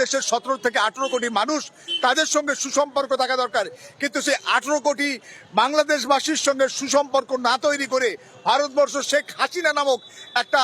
দেশের 17 থেকে 18 কোটি মানুষ, তাদের সঙ্গে সুসম্পর্ক থাকা দরকার। কিন্তু সেই 18 কোটি বাংলাদেশবাসীর সঙ্গে সুসম্পর্ক না তৈরি করে ভারতবর্ষ শেখ হাসিনা নামক একটা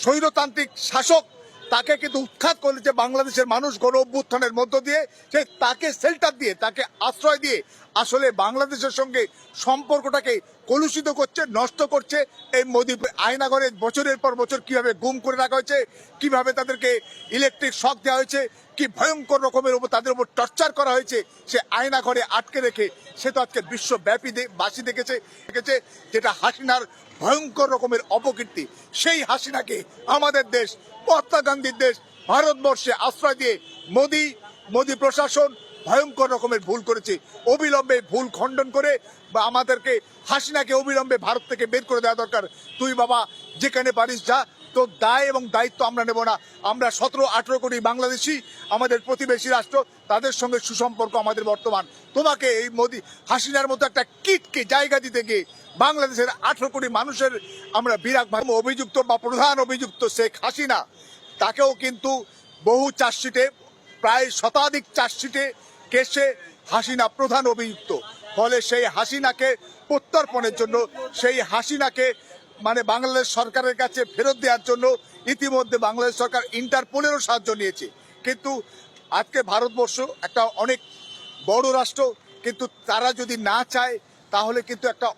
স্বৈরতান্ত্রিক শাসক তাকে কিন্তু উৎখাত করেছে বাংলাদেশের মানুষ গণ অভ্যুত্থানের মধ্য দিয়ে। সে তাকে শেল্টার দিয়ে, তাকে আশ্রয় দিয়ে আসলে বাংলাদেশের সঙ্গে সম্পর্কটাকে কলুষিত করছে, নষ্ট করছে। এই মোদী আয়নাঘরে বছরের পর বছর কিভাবে গুম করে রাখা হয়েছে, কিভাবে তাদেরকে ইলেকট্রিক শক দেওয়া হয়েছে, কি ভয়ঙ্কর রকমের উপর তাদের উপর টর্চার করা হয়েছে, সে আয়নাঘরে আটকে রেখে সে তো আজকে বিশ্বব্যাপী বাসী দেখেছে, যেটা হাসিনার ভয়ঙ্কর রকমের অপকীর্তি। সেই হাসিনাকে আমাদের দেশ, মহাত্মা গান্ধীর দেশ ভারতবর্ষে আশ্রয় দিয়ে মোদী প্রশাসন ভয়ঙ্কর রকমের ভুল করেছে। অবিলম্বে ভুল খণ্ডন করে বা আমাদেরকে হাসিনাকে অবিলম্বে ভারত থেকে বের করে দেওয়া দরকার। তুই বাবা যেখানে পারিস যা, তো দায় এবং দায়িত্ব আমরা নেব না। আমরা 17-18 কোটি বাংলাদেশি, আমাদের প্রতিবেশী রাষ্ট্র, তাদের সঙ্গে সুসম্পর্ক আমাদের বর্তমান। তোমাকে এই মোদী হাসিনার মতো একটা কিটকে জায়গা দিতে গিয়ে বাংলাদেশের 18 কোটি মানুষের আমরা বিরাগ অভিযুক্ত বা প্রধান অভিযুক্ত শেখ হাসিনা, তাকেও কিন্তু বহু চার্জশিটে, প্রায় শতাধিক চার্জশিটে কেসে হাসিনা প্রধান অভিযুক্ত। ফলে সেই হাসিনাকে প্রত্যর্পণের জন্য, সেই হাসিনাকে মানে বাংলাদেশ সরকারের কাছে ফেরত দেওয়ার জন্য ইতিমধ্যে বাংলাদেশ সরকার ইন্টারপোলেরও সাহায্য নিয়েছে। কিন্তু আজকে ভারতবর্ষ একটা অনেক বড় রাষ্ট্র, কিন্তু তারা যদি না চায় তাহলে কিন্তু একটা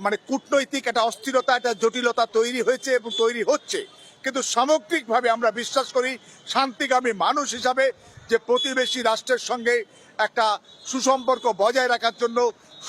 মানে কূটনৈতিক একটা অস্থিরতা, একটা জটিলতা তৈরি হয়েছে এবং তৈরি হচ্ছে। কিন্তু সামগ্রিকভাবে আমরা বিশ্বাস করি শান্তিকামী মানুষ হিসাবে যে প্রতিবেশী রাষ্ট্রের সঙ্গে একটা সুসম্পর্ক বজায় রাখার জন্য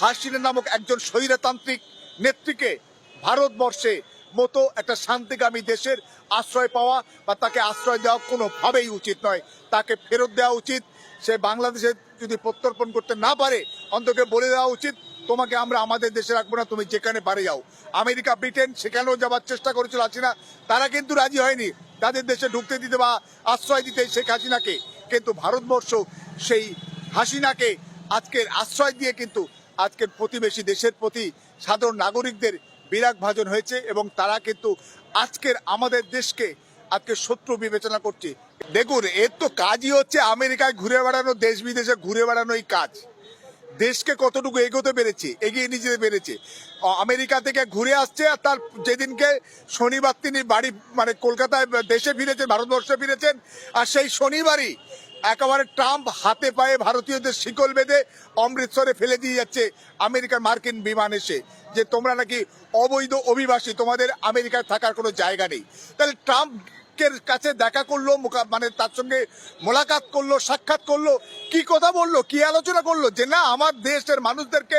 হাসিনা নামক একজন স্বৈরতান্ত্রিক নেত্রীকে ভারতবর্ষে মতো একটা শান্তিকামী দেশের আশ্রয় পাওয়া বা তাকে আশ্রয় দেওয়া কোনোভাবেই উচিত নয়। তাকে ফেরত দেওয়া উচিত। সে বাংলাদেশে যদি প্রত্যর্পণ করতে না পারে অন্তত বলে দেওয়া উচিত, তোমাকে আমরা আমাদের দেশে রাখবো না, তুমি যেখানে পারে যাও। আমেরিকা, ব্রিটেন সেখানেও যাওয়ার চেষ্টা করেছিল হাসিনা, তারা কিন্তু রাজি হয়নি তাদের দেশে ঢুকতে দিতে বা আশ্রয় দিতে শেখ হাসিনাকে। কিন্তু ভারতবর্ষ সেই হাসিনাকে আজকের আশ্রয় দিয়ে কিন্তু আজকের প্রতিবেশী দেশের প্রতি সাধারণ নাগরিকদের বিরাগ ভাজন হয়েছে এবং তারা কিন্তু আজকের আমাদের দেশকে আজকে শত্রু বিবেচনা করছে। দেখুন, এর তো কাজই হচ্ছে আমেরিকায় ঘুরে বেড়ানো, দেশ বিদেশে ঘুরে বেড়ানোই কাজ। দেশকে কতটুকু এগোতে পেরেছে, এগিয়ে নিয়ে যেতে পেরেছে। আমেরিকা থেকে ঘুরে আসছে, আর তার যেদিনকে শনিবার তিনি বাড়ি মানে কলকাতায় দেশে ফিরেছেন, ভারতবর্ষে ফিরেছেন, আর সেই শনিবারই একেবারে ট্রাম্প হাতে পায়ে ভারতীয়দের শিকল বেঁধে অমৃতসরে ফেলে দিয়ে যাচ্ছে আমেরিকার মার্কিন বিমান এসে, যে তোমরা নাকি অবৈধ অভিবাসী, তোমাদের আমেরিকায় থাকার কোনো জায়গা নেই। তাহলে ট্রাম্পের কাছে দেখা করলো, মানে তার সঙ্গে মোলাকাত করলো, সাক্ষাৎ করলো, কি কথা বললো, কি আলোচনা করলো, যে না আমার দেশের মানুষদেরকে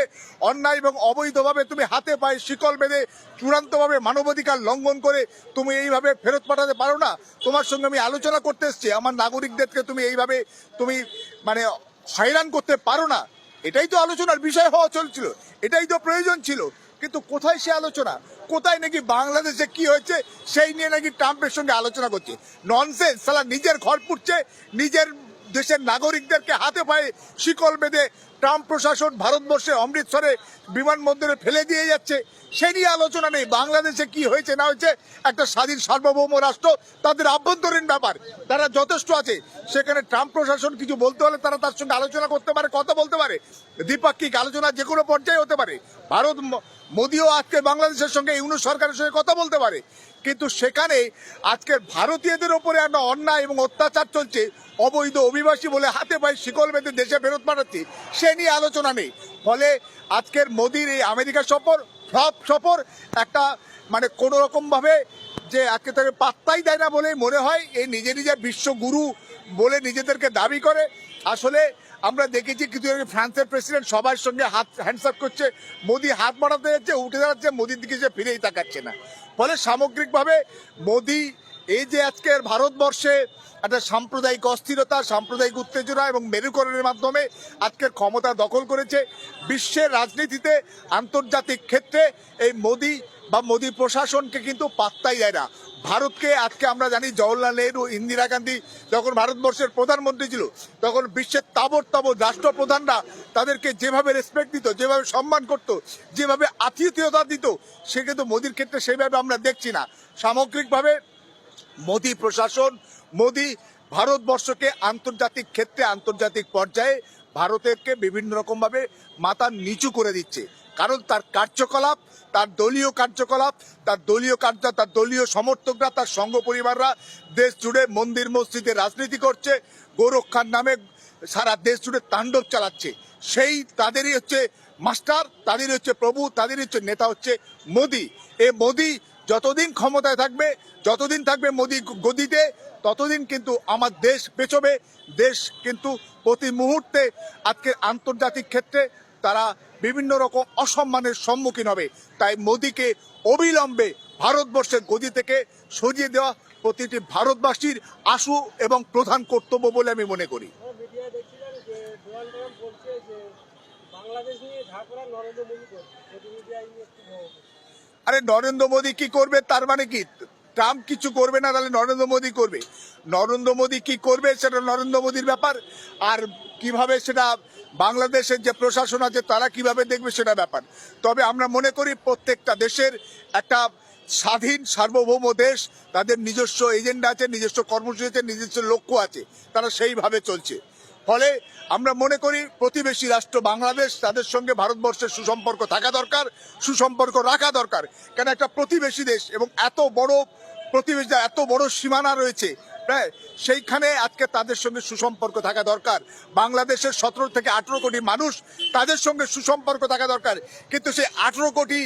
অন্যায় এবং অবৈধভাবে তুমি হাতে পায়ে শিকল বেঁধে চূড়ান্তভাবে মানবাধিকার লঙ্ঘন করে তুমি এইভাবে ফেরত পাঠাতে পারো না। তোমার সঙ্গে আমি আলোচনা করতে এসেছি, আমার নাগরিকদেরকে তুমি এইভাবে তুমি মানে হয়রান করতে পারো না। এটাই তো আলোচনার বিষয় হওয়া চলছিল, এটাই তো প্রয়োজন ছিল। কিন্তু কোথায় সে আলোচনা? কোথায় নাকি বাংলাদেশে কি হয়েছে সেই নিয়ে নাকি ট্রাম্পের সঙ্গে আলোচনা করছে। ননসেন্স! সালা নিজের ঘর পুড়ছে, নিজের দেশের নাগরিকদেরকে হাতে পায়ে শিকল বেঁধে ট্রাম্প প্রশাসন ভারতবর্ষে অমৃতসরে বিমানবন্দরে ফেলে দিয়ে যাচ্ছে, সে নিয়ে আলোচনা নেই। বাংলাদেশে কি হয়েছে না হয়েছে একটা স্বাধীন সার্বভৌম রাষ্ট্র, তাদের আভ্যন্তরীণ ব্যাপার, তারা যথেষ্ট আছে। সেখানে ট্রাম্প প্রশাসন কিছু বলতে হলে তারা তার সঙ্গে আলোচনা করতে পারে, কথা বলতে পারে, দ্বিপাক্ষিক আলোচনা যে কোনো পর্যায়ে হতে পারে। ভারত মোদিও আজকে বাংলাদেশের সঙ্গে ইউনূস সরকারের সঙ্গে কথা বলতে পারে। কিন্তু সেখানে আজকের ভারতীয়দের ওপরে একটা অন্যায় এবং অত্যাচার চলছে, অবৈধ অভিবাসী বলে হাতে পায়ে শিকল বেঁধে দেশে ফেরত পাঠাচ্ছে, সে নিয়ে আলোচনা নেই। ফলে আজকের মোদির এই আমেরিকা সফর ফ্লপ সফর, একটা মানে কোনো রকমভাবে যে আজকে তাকে পাত্তাই দেয় না বলে মনে হয়। এই নিজে বিশ্বগুরু বলে নিজেদেরকে দাবি করে। আসলে আমরা দেখেছি কিছু ফ্রান্সের প্রেসিডেন্ট সবার সঙ্গে হ্যান্ডশেক করছে, মোদি হাত বাড়াতে যাচ্ছে, উঠে দাঁড়াচ্ছে, মোদির দিকে সে ফিরেই তাকাচ্ছে না। ফলে সামগ্রিকভাবে মোদি এই যে আজকের ভারতবর্ষে একটা সাম্প্রদায়িক অস্থিরতা, সাম্প্রদায়িক উত্তেজনা এবং মেরুকরণের মাধ্যমে আজকের ক্ষমতা দখল করেছে। বিশ্বের রাজনীতিতে, আন্তর্জাতিক ক্ষেত্রে এই মোদি বা মোদি প্রশাসনকে কিন্তু পাত্তাই দেয় না। ভারতকে আজকে আমরা জানি জওহরলাল নেহরু, ইন্দিরা গান্ধী যখন ভারতবর্ষের প্রধানমন্ত্রী ছিল তখন বিশ্বের তাবড় রাষ্ট্রপ্রধানরা তাদেরকে যেভাবে রেসপেক্ট দিত, যেভাবে সম্মান করত, যেভাবে আতিথেয়তা দিত, সে কিন্তু মোদির ক্ষেত্রে সেইভাবে আমরা দেখছি না। সামগ্রিকভাবে মোদি প্রশাসন, মোদি ভারতবর্ষকে আন্তর্জাতিক ক্ষেত্রে আন্তর্জাতিক পর্যায়ে ভারতেরকে বিভিন্ন রকমভাবে মাথা নিচু করে দিচ্ছে। কারণ তার কার্যকলাপ, তার দলীয় কার্যকলাপ, তার দলীয় সমর্থকরা, তার সংঘ পরিবাররা দেশ জুড়ে মন্দির মসজিদে রাজনীতি করছে, গোরক্ষার নামে সারা দেশ জুড়ে তাণ্ডব চালাচ্ছে। সেই তাদেরই হচ্ছে মাস্টার, তাদেরই হচ্ছে প্রভু, তাদেরই হচ্ছে নেতা হচ্ছে মোদি। এ মোদি যতদিন ক্ষমতায় থাকবে, যতদিন থাকবে মোদি গদিতে, ততদিন কিন্তু আমার দেশ পেছবে। দেশ কিন্তু প্রতি মুহূর্তে আজকে আন্তর্জাতিক ক্ষেত্রে তারা বিভিন্ন রকম অসম্মানের সম্মুখীন হবে। তাই মোদিকে অবিলম্বে ভারতবর্ষের গদি থেকে সরিয়ে দেওয়া প্রতিটি ভারতবাসীর আশু এবং প্রধান কর্তব্য বলে আমি মনে করি। আরে নরেন্দ্র মোদী কি করবে? তার মানে কি ট্রাম্প কিছু করবে না, তাহলে নরেন্দ্র মোদী করবে? নরেন্দ্র মোদী কি করবে সেটা নরেন্দ্র মোদীর ব্যাপার, আর কিভাবে সেটা বাংলাদেশের যে প্রশাসন আছে তারা কিভাবে দেখবে সেটা ব্যাপার। তবে আমরা মনে করি প্রত্যেকটা দেশের একটা স্বাধীন সার্বভৌম দেশ, তাদের নিজস্ব এজেন্ডা আছে, নিজস্ব কর্মসূচি আছে, নিজস্ব লক্ষ্য আছে, তারা সেইভাবে চলছে। ফলে আমরা মনে করি প্রতিবেশী রাষ্ট্র বাংলাদেশ, তাদের সঙ্গে ভারতবর্ষের সুসম্পর্ক থাকা দরকার, সুসম্পর্ক রাখা দরকার। কেন একটা প্রতিবেশী দেশ এবং এত বড় প্রতিবেশী, এত বড় সীমানা রয়েছে, হ্যাঁ, সেইখানে আজকে তাদের সঙ্গে সুসম্পর্ক থাকা দরকার। বাংলাদেশের 17 থেকে 18 কোটি মানুষ, তাদের সঙ্গে সুসম্পর্ক থাকা দরকার। কিন্তু সেই 18 কোটি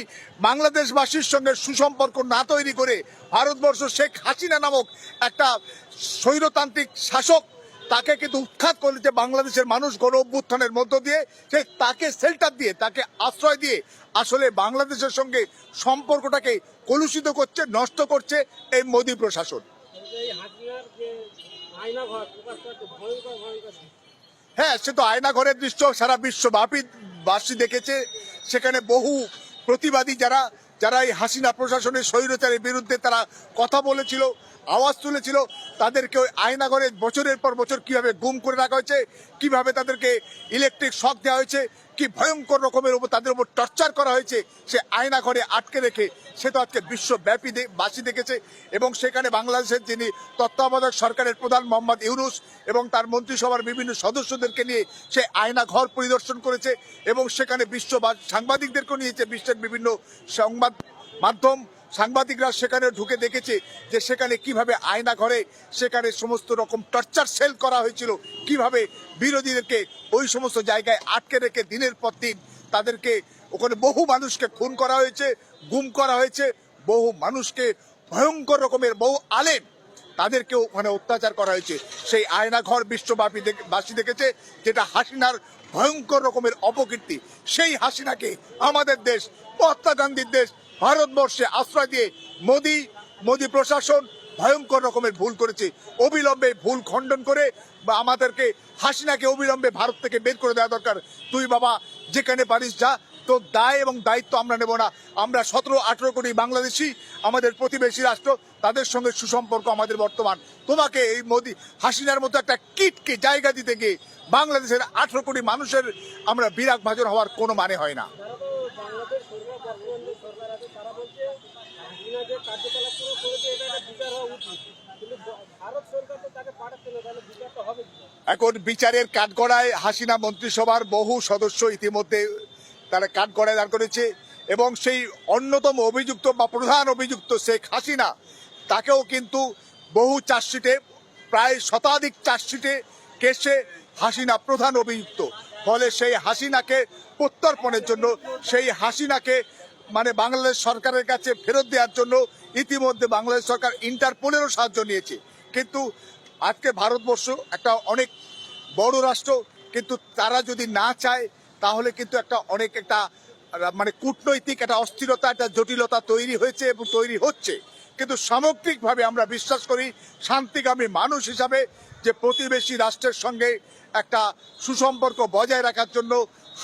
বাংলাদেশবাসীর সঙ্গে সুসম্পর্ক না তৈরি করে ভারতবর্ষ শেখ হাসিনা নামক একটা স্বৈরতান্ত্রিক শাসক, তাকে কিন্তু উৎখাত করেছে বাংলাদেশের মানুষ গণ অভ্যুত্থানের মধ্য দিয়ে। সে তাকে শেল্টার দিয়ে, তাকে আশ্রয় দিয়ে আসলে বাংলাদেশের সঙ্গে সম্পর্কটাকে কলুষিত করছে, নষ্ট করছে এই মোদী প্রশাসন। হ্যাঁ, সে তো আয়না ঘরের দৃশ্য সারা বিশ্বব্যাপী বাসী দেখেছে। সেখানে বহু প্রতিবাদী যারা যারা এই হাসিনা প্রশাসনের স্বৈরাচারের বিরুদ্ধে তারা কথা বলেছিল, আওয়াজ তুলেছিল, তাদেরকে ওই আয়নাঘরে বছরের পর বছর কিভাবে গুম করে রাখা হয়েছে, কিভাবে তাদেরকে ইলেকট্রিক শক দেওয়া হয়েছে, কি ভয়ঙ্কর রকমের উপর তাদের উপর টর্চার করা হয়েছে সে আয়নাঘরে আটকে রেখে, সে তো আজকে বিশ্বব্যাপী বাসী দেখেছে। এবং সেখানে বাংলাদেশের যিনি তত্ত্বাবধায়ক সরকারের প্রধান মোহাম্মদ ইউনূস এবং তার মন্ত্রিসভার বিভিন্ন সদস্যদেরকে নিয়ে সে আয়নাঘর পরিদর্শন করেছে এবং সেখানে বিশ্ব সাংবাদিকদেরকেও নিয়েছে। বিশ্বের বিভিন্ন সংবাদ মাধ্যম সাংবাদিকরা সেখানে ঢুকে দেখেছে যে সেখানে কিভাবে আয়না ঘরে সেখানে সমস্ত রকম টর্চার সেল করা হয়েছিল, কিভাবে বিরোধীদেরকে ওই সমস্ত জায়গায় আটকে রেখে দিনের পর দিন তাদেরকে ওখানে বহু মানুষকে খুন করা হয়েছে, গুম করা হয়েছে, বহু মানুষকে ভয়ঙ্কর রকমের বহু আলেম তাদেরকেও ওখানে অত্যাচার করা হয়েছে। সেই আয়নাঘর বিশ্বব্যাপী বাসী দেখেছে, যেটা হাসিনার ভয়ঙ্কর রকমের অপকীর্তি। সেই হাসিনাকে আমাদের দেশ, মহাত্মা গান্ধীর দেশ ভারতবর্ষে আশ্রয় দিয়ে মোদী প্রশাসন ভয়ঙ্কর রকমের ভুল করেছে। অবিলম্বে ভুল খণ্ডন করে বা আমাদেরকে হাসিনাকে অবিলম্বে ভারত থেকে বের করে দেওয়া দরকার। তুই বাবা যেখানে পারিস যা, তো দায় এবং দায়িত্ব আমরা নেব না। আমরা 17-18 কোটি বাংলাদেশি, আমাদের প্রতিবেশী রাষ্ট্র, তাদের সঙ্গে সুসম্পর্ক আমাদের বর্তমান। তোমাকে এই মোদী হাসিনার মতো একটা কিটকে জায়গা দিতে গিয়ে বাংলাদেশের 18 কোটি মানুষের আমরা বিরাগ ভাজন হওয়ার কোনো মানে হয় না। এখন বিচারের কাঠগড়ায় হাসিনা মন্ত্রিসভার বহু সদস্য ইতিমধ্যে তারা কাঠগড়ায় দাঁড় করেছে এবং সেই অন্যতম অভিযুক্ত বা প্রধান অভিযুক্ত শেখ হাসিনা, তাকেও কিন্তু বহু চার্জশিটে, প্রায় শতাধিক চার্জশিটে কেসে হাসিনা প্রধান অভিযুক্ত। ফলে সেই হাসিনাকে প্রত্যর্পণের জন্য, সেই হাসিনাকে মানে বাংলাদেশ সরকারের কাছে ফেরত দেওয়ার জন্য ইতিমধ্যে বাংলাদেশ সরকার ইন্টারপোলেরও সাহায্য নিয়েছে। কিন্তু আজকে ভারতবর্ষ একটা অনেক বড় রাষ্ট্র, কিন্তু তারা যদি না চায় তাহলে কিন্তু একটা মানে কূটনৈতিক একটা অস্থিরতা, একটা জটিলতা তৈরি হয়েছে এবং তৈরি হচ্ছে। কিন্তু সামগ্রিকভাবে আমরা বিশ্বাস করি শান্তিকামী মানুষ হিসাবে যে প্রতিবেশী রাষ্ট্রের সঙ্গে একটা সুসম্পর্ক বজায় রাখার জন্য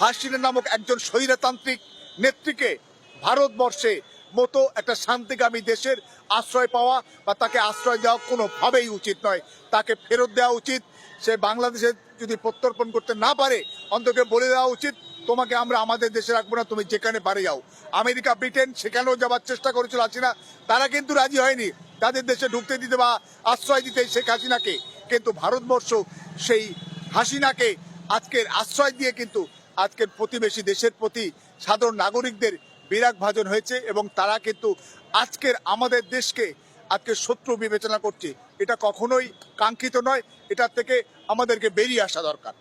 হাসিনা নামক একজন স্বৈরতান্ত্রিক নেত্রীকে ভারতবর্ষে মতো একটা শান্তিকামী দেশের আশ্রয় পাওয়া বা তাকে আশ্রয় দেওয়া কোনোভাবেই উচিত নয়। তাকে ফেরত দেওয়া উচিত। সে বাংলাদেশে যদি প্রত্যর্পণ করতে না পারে, অন্তত বলে দেওয়া উচিত তোমাকে আমরা আমাদের দেশে রাখবো না, তুমি যেখানে পারে যাও। আমেরিকা, ব্রিটেন সেখানেও যাওয়ার চেষ্টা করেছিল হাসিনা, তারা কিন্তু রাজি হয়নি তাদের দেশে ঢুকতে দিতে বা আশ্রয় দিতে শেখ হাসিনাকে। কিন্তু ভারতবর্ষ সেই হাসিনাকে আজকের আশ্রয় দিয়ে কিন্তু আজকের প্রতিবেশী দেশের প্রতি সাধারণ নাগরিকদের বিরাগ ভাজন হয়েছে এবং তারা কিন্তু আজকের আমাদের দেশকে আজকে শত্রু বিবেচনা করছে। এটা কখনোই কাঙ্ক্ষিত নয়, এটার থেকে আমাদেরকে বেরিয়ে আসা দরকার।